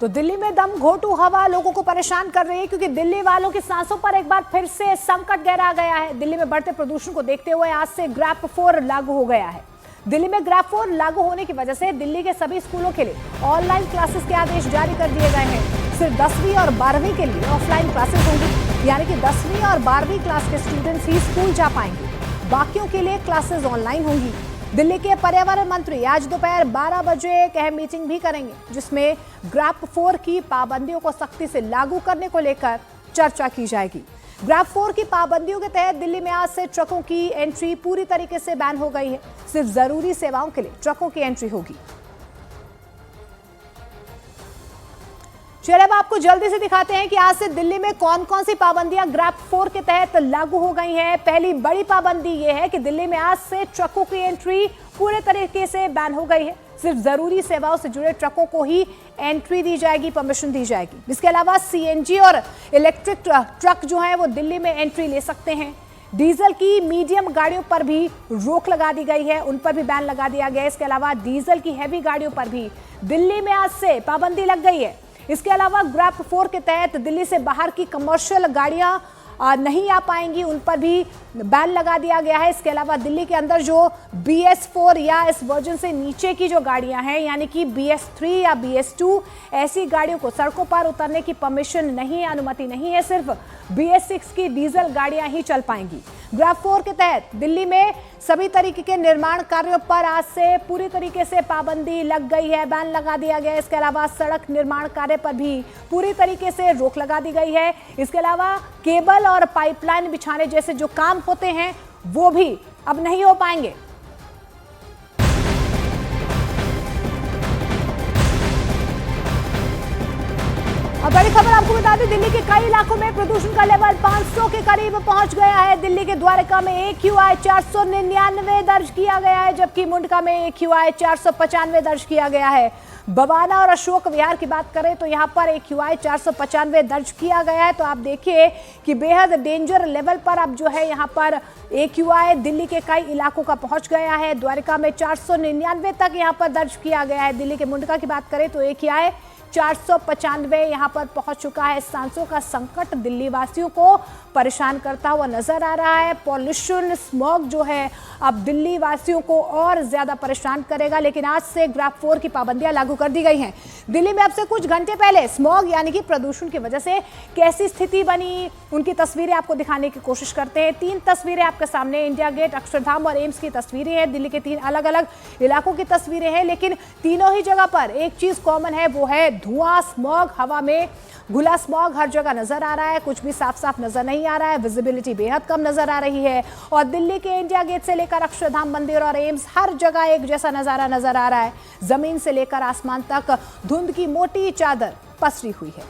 तो दिल्ली में दम घोटू हवा लोगों को परेशान कर रही है, क्योंकि दिल्ली वालों की सांसों पर एक बार फिर से संकट गहरा गया है। दिल्ली में बढ़ते प्रदूषण को देखते हुए आज से ग्रैप 4 लागू हो गया है। दिल्ली में ग्रैप 4 लागू होने की वजह से दिल्ली के सभी स्कूलों के लिए ऑनलाइन क्लासेस के आदेश जारी कर दिए गए हैं। सिर्फ 10वीं और 12वीं के लिए ऑफलाइन क्लासेस होंगी, यानी कि 10वीं और 12वीं क्लास के स्टूडेंट्स ही स्कूल जा पाएंगे, बाकियों के लिए क्लासेस ऑनलाइन होंगी। दिल्ली के पर्यावरण मंत्री आज दोपहर 12 बजे एक अहम मीटिंग भी करेंगे, जिसमें ग्रैप 4 की पाबंदियों को सख्ती से लागू करने को लेकर चर्चा की जाएगी। ग्रैप 4 की पाबंदियों के तहत दिल्ली में आज से ट्रकों की एंट्री पूरी तरीके से बैन हो गई है। सिर्फ जरूरी सेवाओं के लिए ट्रकों की एंट्री होगी। चलिए अब आपको जल्दी से दिखाते हैं कि आज से दिल्ली में कौन कौन सी पाबंदियां ग्रैप 4 के तहत लागू हो गई हैं। पहली बड़ी पाबंदी यह है कि दिल्ली में आज से ट्रकों की एंट्री पूरे तरीके से बैन हो गई है। सिर्फ जरूरी सेवाओं से जुड़े ट्रकों को ही एंट्री दी जाएगी, परमिशन दी जाएगी। इसके अलावा सीएनजी और इलेक्ट्रिक ट्रक जो है वो दिल्ली में एंट्री ले सकते हैं। डीजल की मीडियम गाड़ियों पर भी रोक लगा दी गई है, उन पर भी बैन लगा दिया गया है। इसके अलावा डीजल की हैवी गाड़ियों पर भी दिल्ली में आज से पाबंदी लग गई है। इसके अलावा ग्रैप 4 के तहत दिल्ली से बाहर की कमर्शियल गाड़ियां नहीं आ पाएंगी, उन पर भी बैन लगा दिया गया है। इसके अलावा दिल्ली के अंदर जो BS4 या इस वर्जन से नीचे की जो गाड़ियां हैं, यानी कि BS3 या BS2, ऐसी गाड़ियों को सड़कों पर उतरने की परमिशन नहीं है, अनुमति नहीं है। सिर्फ BS6 की डीजल गाड़ियां ही चल पाएंगी। ग्रैप 4 के तहत दिल्ली में सभी तरीके के निर्माण कार्यों पर आज से पूरी तरीके से पाबंदी लग गई है, बैन लगा दिया गया है। इसके अलावा सड़क निर्माण कार्य पर भी पूरी तरीके से रोक लगा दी गई है। इसके अलावा केबल और पाइपलाइन बिछाने जैसे जो काम होते हैं वो भी अब नहीं हो पाएंगे। और बड़ी खबर आपको बता दें, दिल्ली के कई इलाकों में प्रदूषण का लेवल 500 के करीब पहुंच गया है। दिल्ली के द्वारका में AQI 499 दर्ज किया गया है, जबकि मुंडका में AQI 495 दर्ज किया गया है। बवाना और अशोक विहार की बात करें तो यहाँ पर AQI 495 दर्ज किया गया है। तो आप देखिए कि बेहद डेंजर लेवल पर अब जो है यहाँ पर AQI दिल्ली के कई इलाकों का पहुंच गया है। द्वारका में 499 तक यहाँ पर दर्ज किया गया है। दिल्ली के मुंडका की बात करें तो AQI 495 यहाँ पर पहुंच चुका है। सांसों का संकट दिल्ली वासियों को परेशान करता हुआ नजर आ रहा है। पॉल्यूशन, स्मॉग जो है अब दिल्ली वासियों को और ज्यादा परेशान करेगा। लेकिन आज से ग्रैप 4 की पाबंदियां लागू कर दी गई हैं। दिल्ली में अब से कुछ घंटे पहले स्मॉग यानी कि प्रदूषण की वजह से कैसी स्थिति बनी, उनकी तस्वीरें आपको दिखाने की कोशिश करते हैं। 3 तस्वीरें आपके सामने, इंडिया गेट, अक्षरधाम और एम्स की तस्वीरें हैं। दिल्ली के 3 अलग अलग इलाकों की तस्वीरें हैं, लेकिन तीनों ही जगह पर एक चीज कॉमन है, वो है धुआं, स्मॉग। हवा में घुला स्मॉग हर जगह नजर आ रहा है, कुछ भी साफ साफ नजर नहीं आ रहा है। विजिबिलिटी बेहद कम नजर आ रही है। और दिल्ली के इंडिया गेट से लेकर अक्षरधाम मंदिर और एम्स हर जगह एक जैसा नजारा नजर आ रहा है। जमीन से लेकर आसमान तक धुंध की मोटी चादर पसरी हुई है।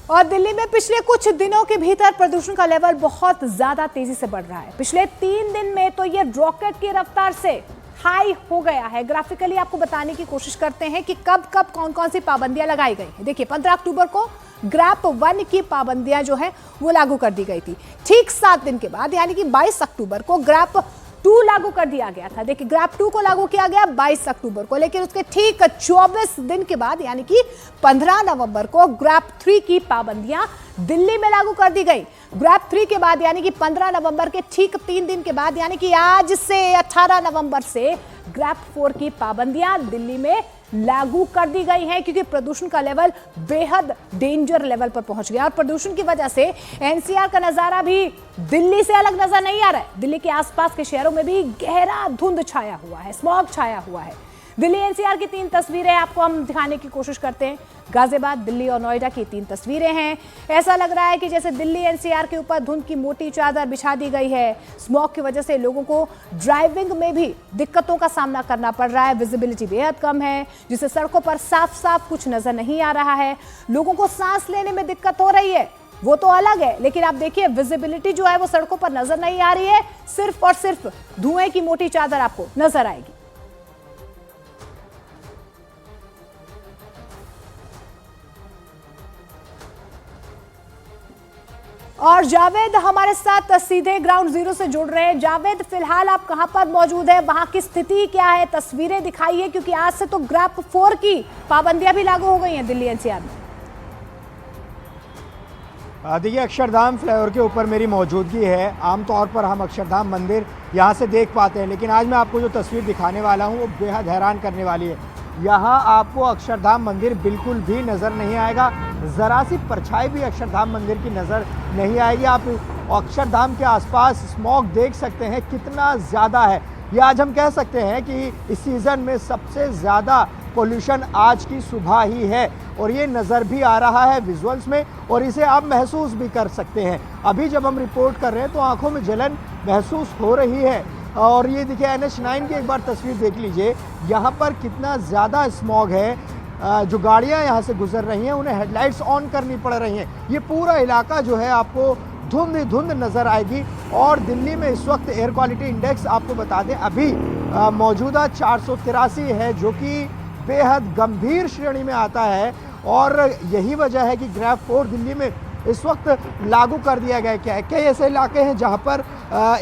और दिल्ली में पिछले कुछ दिनों के भीतर प्रदूषण का लेवल बहुत ज्यादा तेजी से बढ़ रहा है। पिछले 3 दिन में तो ये रॉकेट की रफ्तार से हाई हो गया है। ग्राफिकली आपको बताने की कोशिश करते हैं कि कब कब कौन कौन सी पाबंदियां लगाई गई हैं। देखिए 15 अक्टूबर को ग्रैप 1 की पाबंदियां जो है वो लागू कर दी गई थी। ठीक 7 दिन के बाद यानी कि 22 अक्टूबर को ग्रैप 2 लागू कर दिया गया था। देखिए ग्रैप 2 को लागू किया गया 22 अक्टूबर को, लेकिन उसके ठीक 24 दिन के बाद यानी कि 15 नवंबर को ग्रैप 3 की पाबंदियां दिल्ली में लागू कर दी गई। ग्रैप 3 के बाद यानी कि 15 नवंबर के ठीक 3 दिन के बाद यानी कि आज से 18 नवंबर से ग्रैप 4 की पाबंदियां दिल्ली में लागू कर दी गई हैं, क्योंकि प्रदूषण का लेवल बेहद डेंजर लेवल पर पहुंच गया। और प्रदूषण की वजह से NCR का नजारा भी दिल्ली से अलग नजर नहीं आ रहा है। दिल्ली के आसपास के शहरों में भी गहरा धुंध छाया हुआ है, स्मॉग छाया हुआ है। दिल्ली NCR की 3 तस्वीरें आपको हम दिखाने की कोशिश करते हैं। गाजियाबाद, दिल्ली और नोएडा की 3 तस्वीरें हैं। ऐसा लग रहा है कि जैसे दिल्ली NCR के ऊपर धुंध की मोटी चादर बिछा दी गई है। स्मॉग की वजह से लोगों को ड्राइविंग में भी दिक्कतों का सामना करना पड़ रहा है। विजिबिलिटी बेहद कम है, जिससे सड़कों पर साफ साफ कुछ नजर नहीं आ रहा है। लोगों को सांस लेने में दिक्कत हो रही है, वो तो अलग है, लेकिन आप देखिए विजिबिलिटी जो है वो सड़कों पर नजर नहीं आ रही है। सिर्फ और सिर्फ धुएं की मोटी चादर आपको नजर आएगी। और जावेद हमारे साथ सीधे ग्राउंड जीरो से जुड़ रहे हैं। जावेद, फिलहाल आप कहां पर मौजूद है, वहां की स्थिति क्या है, तस्वीरें दिखाइए, क्योंकि आज से तो ग्रैप 4 की पाबंदियां भी लागू हो गई हैं दिल्ली एनसीआर में। देखिए, अक्षरधाम फ्लाईओवर के ऊपर मेरी मौजूदगी है। आमतौर पर हम अक्षरधाम मंदिर यहाँ से देख पाते हैं, लेकिन आज मैं आपको जो तस्वीर दिखाने वाला हूँ वो बेहद हैरान करने वाली है। यहाँ आपको अक्षरधाम मंदिर बिल्कुल भी नज़र नहीं आएगा, ज़रा सी परछाई भी अक्षरधाम मंदिर की नज़र नहीं आएगी। आप अक्षरधाम के आसपास स्मॉग देख सकते हैं कितना ज़्यादा है। ये आज हम कह सकते हैं कि इस सीज़न में सबसे ज़्यादा पोल्यूशन आज की सुबह ही है, और ये नज़र भी आ रहा है विजुअल्स में, और इसे आप महसूस भी कर सकते हैं। अभी जब हम रिपोर्ट कर रहे हैं तो आंखों में जलन महसूस हो रही है। और ये देखिए, NH9 की एक बार तस्वीर देख लीजिए, यहाँ पर कितना ज़्यादा स्मॉग है। जो गाड़ियाँ यहाँ से गुजर रही हैं उन्हें हेडलाइट्स ऑन करनी पड़ रही हैं। ये पूरा इलाका जो है आपको धुंध धुंध नज़र आएगी। और दिल्ली में इस वक्त एयर क्वालिटी इंडेक्स आपको बता दें अभी मौजूदा 483 है, जो कि बेहद गंभीर श्रेणी में आता है। और यही वजह है कि ग्रैप 4 दिल्ली में इस वक्त लागू कर दिया गया है। कई ऐसे इलाके हैं जहां पर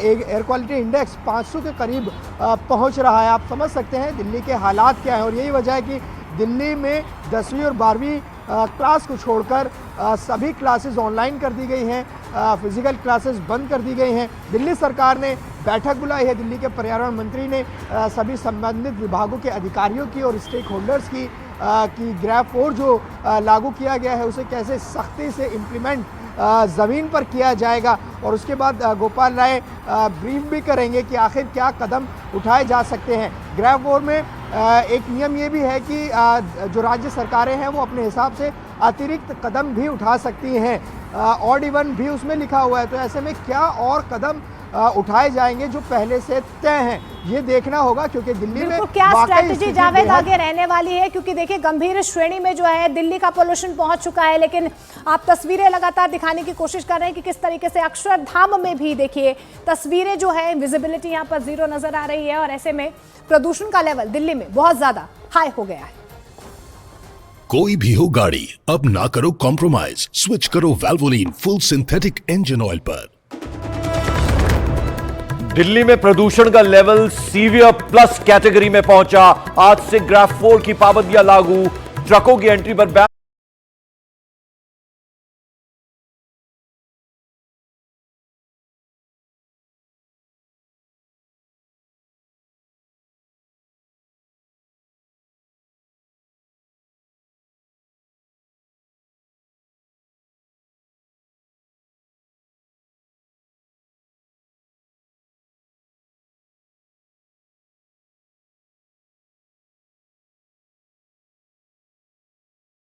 एक एयर क्वालिटी इंडेक्स 500 के करीब पहुंच रहा है। आप समझ सकते हैं दिल्ली के हालात क्या हैं। और यही वजह है कि दिल्ली में 10वीं और 12वीं क्लास को छोड़कर सभी क्लासेस ऑनलाइन कर दी गई हैं, फिजिकल क्लासेस बंद कर दी गई हैं। दिल्ली सरकार ने बैठक बुलाई है। दिल्ली के पर्यावरण मंत्री ने सभी संबंधित विभागों के अधिकारियों की और स्टेक होल्डर्स की ग्रैप 4 जो लागू किया गया है उसे कैसे सख्ती से इम्प्लीमेंट ज़मीन पर किया जाएगा। और उसके बाद गोपाल राय ब्रीफ भी करेंगे कि आखिर क्या कदम उठाए जा सकते हैं। ग्रैप 4 में एक नियम ये भी है कि जो राज्य सरकारें हैं वो अपने हिसाब से अतिरिक्त कदम भी उठा सकती हैं। ऑड इवन भी उसमें लिखा हुआ है। तो ऐसे में क्या और कदम उठाए जाएंगे जो पहले से तय हैं, ये देखना होगा, क्योंकि दिल्ली में क्या स्ट्रैटेजी जावेद आगे रहने वाली है। क्योंकि देखिए, गंभीर श्रेणी में जो है दिल्ली का पोल्यूशन पहुंच चुका है, लेकिन आप तस्वीरें लगातार दिखाने की कोशिश कर रहे हैं कि किस तरीके से अक्षरधाम में भी देखिए तस्वीरें जो है, विजिबिलिटी यहाँ पर 0 नजर आ रही है। और ऐसे में प्रदूषण का लेवल दिल्ली में बहुत ज्यादा हाई हो गया है। कोई भी हो गाड़ी, अब ना करो कॉम्प्रोमाइज, स्विच करो वैल्वोलिन फुल सिंथेटिक इंजन ऑयल पर। दिल्ली में प्रदूषण का लेवल सीवियर प्लस कैटेगरी में पहुंचा। आज से ग्रैप 4 की पाबंदियां लागू, ट्रकों की एंट्री पर बैन।